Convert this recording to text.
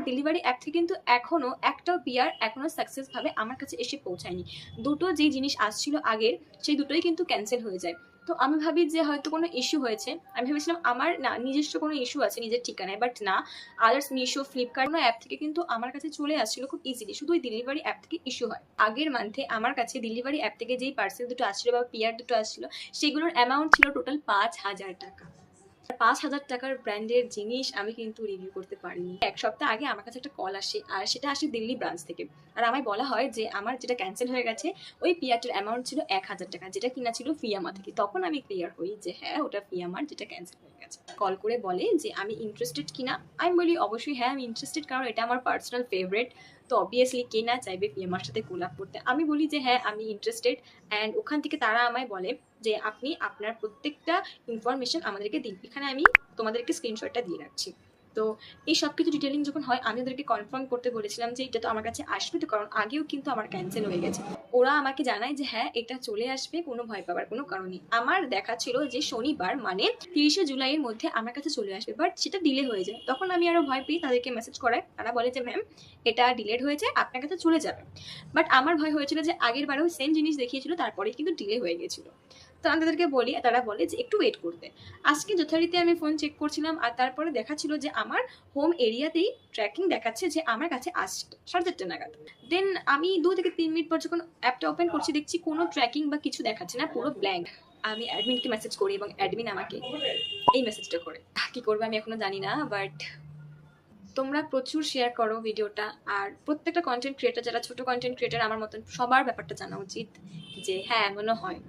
Delivery app থেকে কিন্তু এখনও একটাও পিআর এখনও সাকসেসভাবে আমার কাছে এসে পৌঁছায়নি। দুটো যেই জিনিস আসছিল আগের, সেই দুটোই কিন্তু ক্যান্সেল হয়ে যায়। তো আমি ভাবি যে হয়তো কোনো ইস্যু হয়েছে। আমি ভেবেছিলাম আমার না নিজস্ব কোনো ইস্যু আছে নিজের ঠিকানায়, বাট না, আদার্স মিশো, ফ্লিপকার্ট কোনো অ্যাপ থেকে কিন্তু আমার কাছে চলে আসছিল খুব ইজিলি। শুধু ওই ডেলিভারি অ্যাপ থেকে ইস্যু হয়। আগের মান্থে আমার কাছে ডেলিভারি অ্যাপ থেকে যেই পার্সেল দুটো আসছিল বা পিআর দুটো আসছিল, সেগুলোর অ্যামাউন্ট ছিল টোটাল 5,000 টাকা। 5,000 টাকার ব্র্যান্ডের জিনিস আমি কিন্তু রিভিউ করতে পারিনি। এক সপ্তাহ আগে আমার কাছে একটা কল আসে, আর সেটা আসে দিল্লি ব্রাঞ্চ থেকে। আর আমায় বলা হয় যে আমার যেটা ক্যান্সেল হয়ে গেছে ওই পিআরটার অ্যামাউন্ট ছিল 1,000 টাকা, যেটা কিনা ছিল ফিয়ামা থেকে। তখন আমি ক্লিয়ার হই যে হ্যাঁ, ওটা ফিয়ামার, যেটা ক্যান্সেল হয়ে গেছে। কল করে বলে যে আমি ইন্টারেস্টেড কিনা। আমি বলি অবশ্যই হ্যাঁ আমি ইন্টারেস্টেড, কারণ এটা আমার পার্সোনাল ফেভারিট। তো অবভিয়াসলি কে না চাইবে ফিয়ামার সাথে কোলাপ করতে। আমি বলি যে হ্যাঁ আমি ইন্টারেস্টেড। অ্যান্ড ওখান থেকে তারা আমায় বলে যে আপনি আপনার প্রত্যেকটা ইনফরমেশন আমাদেরকে দিন, এখানে আমি তোমাদেরকে স্ক্রিনশটটা দিয়ে রাখছি। তো এই সব কিছু ডিটেলিং যখন হয়, আমি ওদেরকে কনফার্ম করতে বলেছিলাম যে এটা তো আমার কাছে আসবে তো, কারণ আগেও কিন্তু আমার ক্যান্সেল হয়ে গেছে। ওরা আমাকে জানায় যে হ্যাঁ এটা চলে আসবে, কোনো ভয় পাওয়ার কোনো কারণ নেই। আমার দেখা ছিল যে শনিবার মানে 30শে জুলাইয়ের মধ্যে আমার কাছে চলে আসবে, বাট সেটা ডিলে হয়ে যায়। তখন আমি আরও ভয় পেয়ে তাদেরকে মেসেজ করাই। তারা বলে যে ম্যাম এটা ডিলেড হয়েছে, আপনার কাছে চলে যাবে। বাট আমার ভয় হয়েছিল যে আগের বারেও সেম জিনিস দেখিয়েছিল, তারপরে কিন্তু ডিলে হয়ে গেছিল। তো আমি তাদেরকে বলি, তারা বলে যে একটু ওয়েট করতে। আজকে যথারীতি আমি ফোন চেক করছিলাম, আর তারপরে দেখাচ্ছিল যে আমার হোম এরিয়াতেই ট্র্যাকিং দেখাচ্ছে যে আমার কাছে 4:30 নাগাদ। দেন আমি 2 থেকে 3 মিনিট পর যখন অ্যাপটা ওপেন করছি, দেখছি কোনো ট্র্যাকিং বা কিছু দেখাচ্ছে না, পুরো ব্ল্যাঙ্ক। আমি অ্যাডমিনকে মেসেজ করি এবং অ্যাডমিন আমাকে এই মেসেজটা করে। কি করবে আমি এখনো জানি না, বাট তোমরা প্রচুর শেয়ার করো ভিডিওটা। আর প্রত্যেকটা কন্টেন্ট ক্রিয়েটার, যারা ছোট কন্টেন্ট ক্রিয়েটার আমার মতন, সবার ব্যাপারটা জানা উচিত যে হ্যাঁ এমনও হয়।